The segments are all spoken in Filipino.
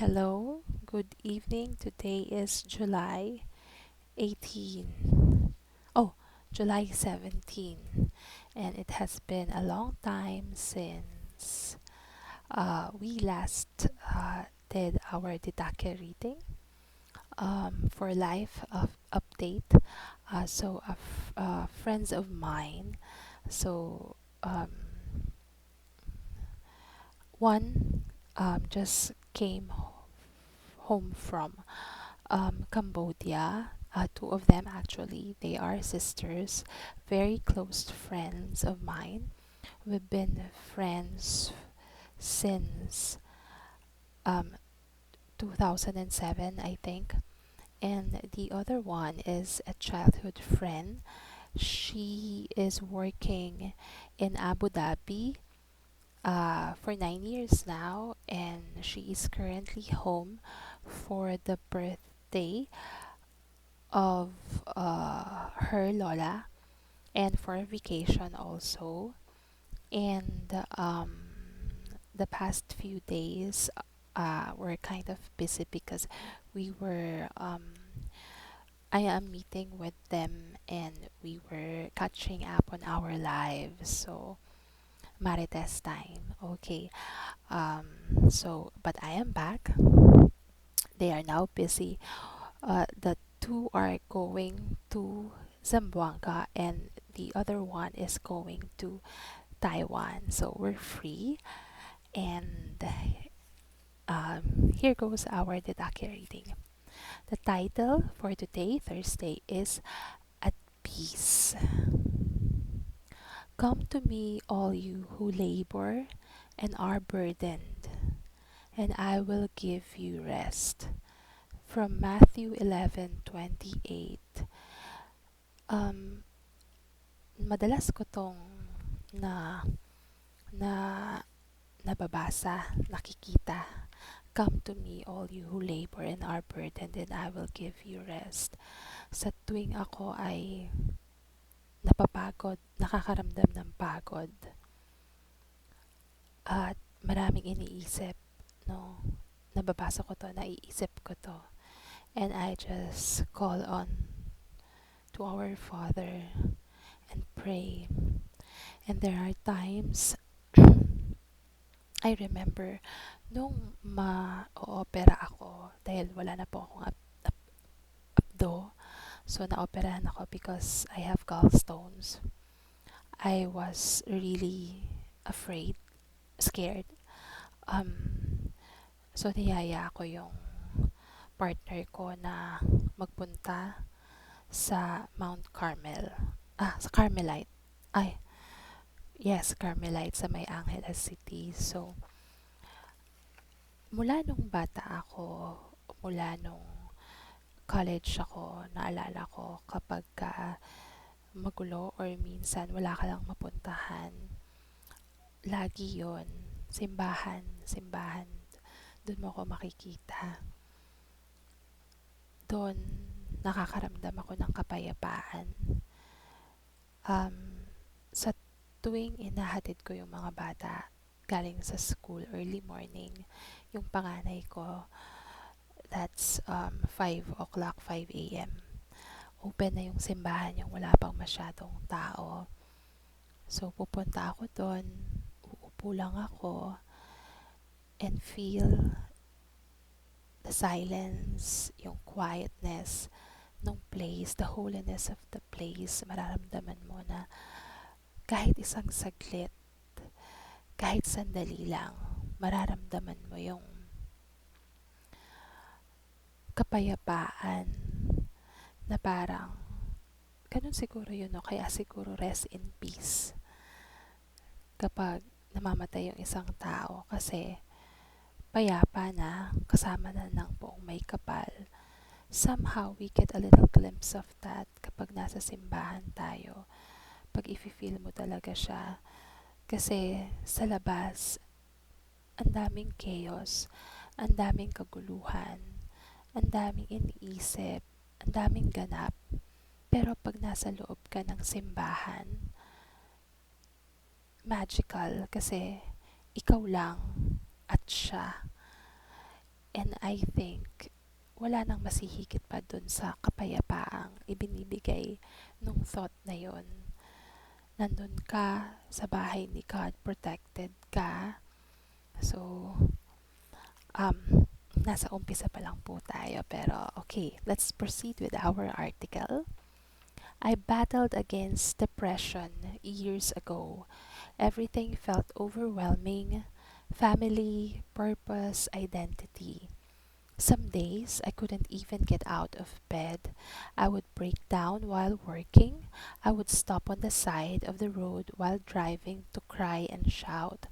Hello, good evening. Today is July 18. Oh, July 17. And it has been a long time since we last did our Didake reading for life of update. Friends of mine, so um, one just came home from Cambodia. Two of them actually, they are sisters, very close friends of mine. We've been friends since um, 2007, I think. And the other one is a childhood friend. She is working in Abu Dhabi for 9 years now, and she is currently home for the birthday of her Lola and for a vacation also. And the past few days were kind of busy because we were I am meeting with them and we were catching up on our lives. So Marites time. Okay. But I am back. They are now busy. The two are going to Zamboanga and the other one is going to Taiwan. So we're free. And here goes our Didake reading. The title for today, Thursday, is At Peace. Come to me, all you who labor and are burdened, and I will give you rest. From Matthew 11:28. Um, Madalas ko tong na na nababasa, nakikita. Come to me, all you who labor and are burdened, and I will give you rest. Sa tuwing ako ay napapagod, nakakaramdam ng pagod, at maraming iniisip, no? Nababasa ko to, naiisip ko to. And I just call on to our Father and pray. And there are times I remember nung ma-opera ako dahil wala na po akong abdo. So naoperahan ako because I have gallstones. I was really afraid, scared. Um, so niyaya ko yung partner ko na magpunta sa Mount Carmel. Sa Carmelite. Ay, yes, Carmelite sa May Angeles City. So, mula nung bata ako, mula nung college ako, naalala ko kapag magulo or minsan wala ka lang mapuntahan, lagi yon simbahan, simbahan. Doon mo ako makikita. Doon nakakaramdam ako ng kapayapaan. Sa tuwing inahatid ko yung mga bata galing sa school early morning, yung panganay ko, that's 5 o'clock, 5 a.m. Open na yung simbahan, yung wala pang masyadong tao. So, pupunta ako doon, uupo lang ako, and feel the silence, yung quietness ng place, the holiness of the place. Mararamdaman mo na kahit isang saglit, kahit sandali lang, mararamdaman mo yung kapayapaan na parang, ganun siguro yun, no? Kaya siguro rest in peace kapag namamatay yung isang tao kasi payapa na, kasama na ng buong may kapal. Somehow, we get a little glimpse of that kapag nasa simbahan tayo. Pag i-feel mo talaga siya. Kasi sa labas, ang daming chaos, ang daming kaguluhan, ang daming iniisip, ang daming ganap. Pero pag nasa loob ka ng simbahan, magical kasi ikaw lang at siya. And I think wala nang masihigit pa dun sa kapayapaang ibinibigay nung thought na yon. Nandun ka sa bahay ni God, protected ka. So, nasa umpisa pa lang po tayo. Pero okay, let's proceed with our article. I battled against depression years ago. Everything felt overwhelming: family, purpose, identity. Some days I couldn't even get out of bed. I would break down while working. I would stop on the side of the road while driving to cry and shout.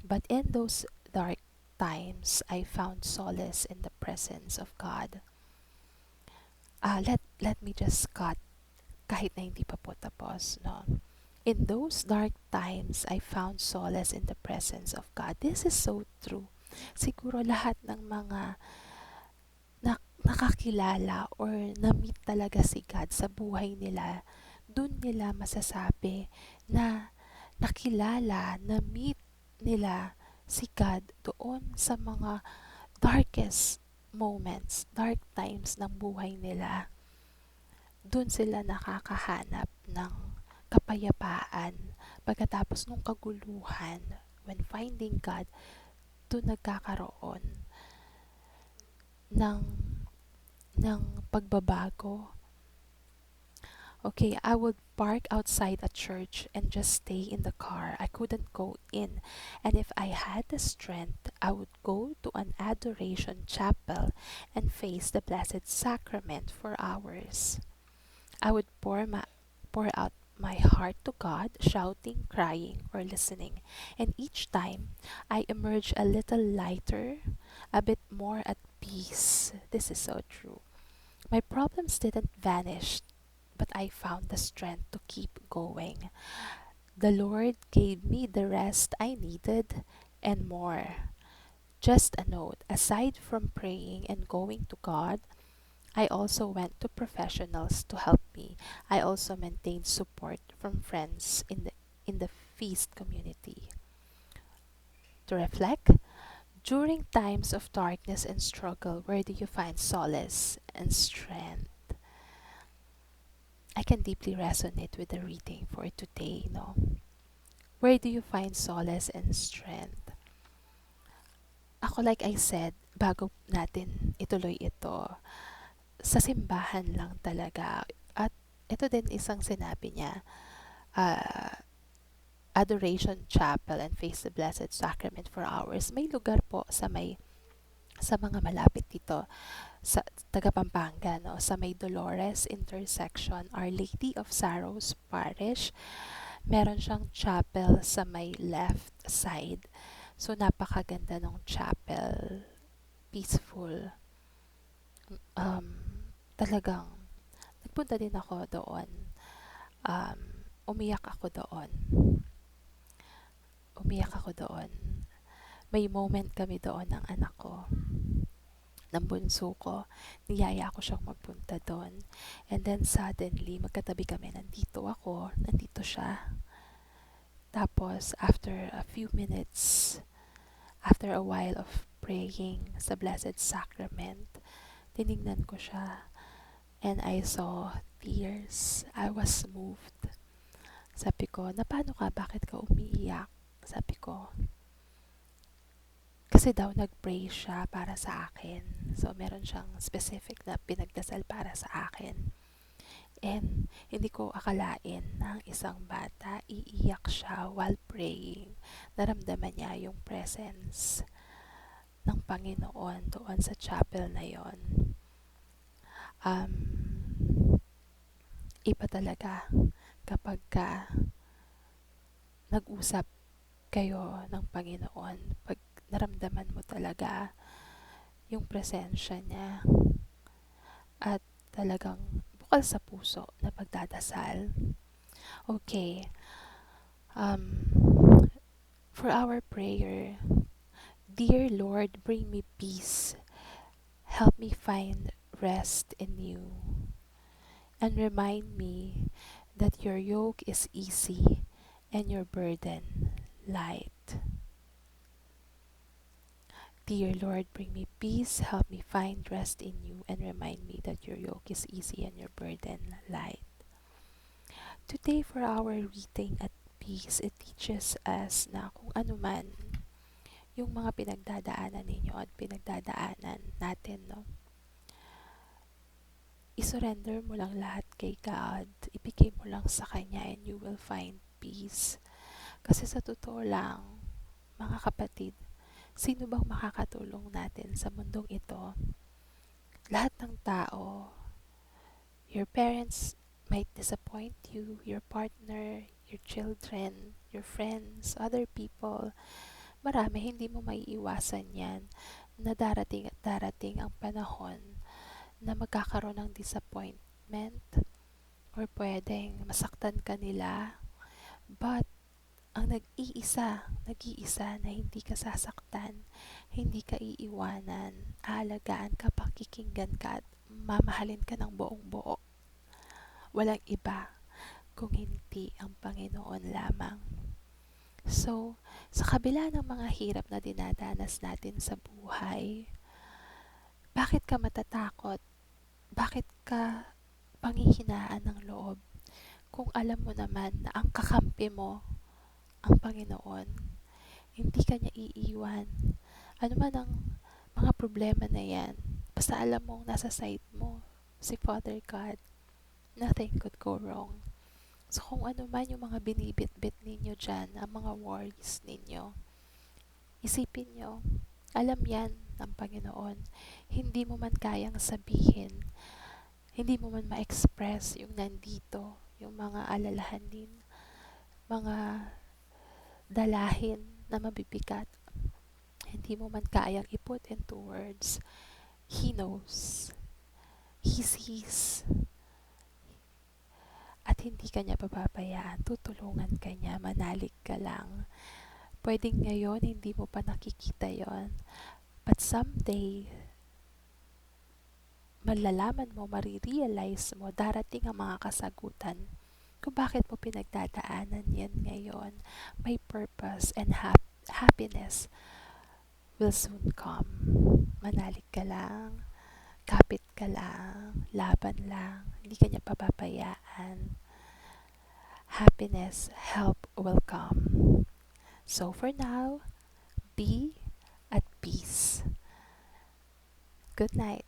But in those dark times, I found solace in the presence of God. Let me just cut kahit na hindi pa po tapos, no? In those dark times, I found solace in the presence of God. This is so true. Siguro lahat ng mga nakakilala or na-meet talaga si God sa buhay nila, dun nila masasabi na nakilala, na-meet nila si God doon sa mga darkest moments, dark times ng buhay nila. Dun sila nakakahanap ng kapayapaan pagkatapos ng kaguluhan. When finding God, dun nagkakaroon ng pagbabago. Okay, I would park outside a church and just stay in the car. I couldn't go in. And if I had the strength, I would go to an adoration chapel and face the Blessed Sacrament for hours. I would pour out my heart to God, shouting, crying, or listening. And each time, I emerge a little lighter, a bit more at peace. This is so true. My problems didn't vanish, but I found the strength to keep going. The Lord gave me the rest I needed and more. Just a note: aside from praying and going to God, I also went to professionals to help me. I also maintained support from friends in the feast community. To reflect, during times of darkness and struggle, where do you find solace and strength? I can deeply resonate with the reading for today, no? Where do you find solace and strength? Ako, like I said, bago natin ituloy ito, sa simbahan lang talaga. At ito din isang sinabi niya, uh, Adoration Chapel and face the Blessed Sacrament for hours. May lugar po sa mga malapit dito sa taga Pampanga, no, sa may Dolores intersection, Our Lady of Sorrows Parish. Meron siyang chapel sa may left side. So napakaganda ng chapel, peaceful. Talagang nagpunta din ako doon. Umiyak ako doon. Umiyak ako doon. May moment kami doon ng anak ko, ng bunso ko. Niyaya ko siyang magpunta doon. And then suddenly, magkatabi kami. Nandito ako, nandito siya. Tapos, after a few minutes, after a while of praying sa Blessed Sacrament, tinignan ko siya and I saw tears. I was moved. Sabi ko, na paano ka? Bakit ka umiiyak? Sabi ko, kasi daw nag-pray siya para sa akin. So, meron siyang specific na pinagdasal para sa akin. And hindi ko akalain na ang isang bata, iiyak siya while praying. Naramdaman niya yung presence ng Panginoon doon sa chapel na yon. Iba talaga kapag nag-usap kayo ng Panginoon, pag naramdaman mo talaga yung presensya niya at talagang bukal sa puso na pagdadasal. Okay, for our prayer, Dear Lord, bring me peace. Help me find rest in you. And remind me that your yoke is easy and your burden light. Dear Lord, bring me peace, help me find rest in you, and remind me that your yoke is easy and your burden light. Today, for our reading at peace, it teaches us na kung ano man yung mga pinagdadaanan ninyo at pinagdadaanan natin, no? I-surrender mo lang lahat kay God, ibigay mo lang sa Kanya, and you will find peace. Kasi sa totoo lang, mga kapatid, sino bang makakatulong natin sa mundong ito? Lahat ng tao, your parents might disappoint you, your partner, your children, your friends, other people. Marami, hindi mo maiiwasan yan na darating at darating ang panahon na magkakaroon ng disappointment or pwedeng masaktan ka nila. But ang nag-iisa na hindi ka sasaktan, hindi ka iiwanan, aalagaan ka, pakikinggan ka at mamahalin ka ng buong buo. Walang iba kung hindi ang Panginoon lamang. So, sa kabila ng mga hirap na dinadanas natin sa buhay, bakit ka matatakot? Bakit ka panghihinaan ng loob? Kung alam mo naman na ang kakampi mo, ang Panginoon, hindi ka niya iiwan. Ano man ang mga problema na yan, basta alam mong nasa side mo, si Father God, nothing could go wrong. So kung ano man yung mga binibit-bit ninyo dyan, ang mga worries ninyo, isipin nyo, alam yan ng Panginoon. Hindi mo man kayang sabihin, hindi mo man ma-express yung nandito, yung mga alalahanin, mga dalahin na mabibigat. Hindi mo man kayang i-put into words. He knows. He sees. At hindi ka niya pababayaan. Tutulungan ka niya. Manalig ka lang. Pwedeng ngayon hindi mo pa nakikita yon. But someday, malalaman mo, marirealize mo, darating ang mga kasagutan kung bakit mo pinagdadaanan yan ngayon. May purpose and happiness will soon come. Manalig ka lang, kapit ka lang, laban lang, hindi ka niya pababayaan. Happiness, help will come. So for now, be at peace. Good night.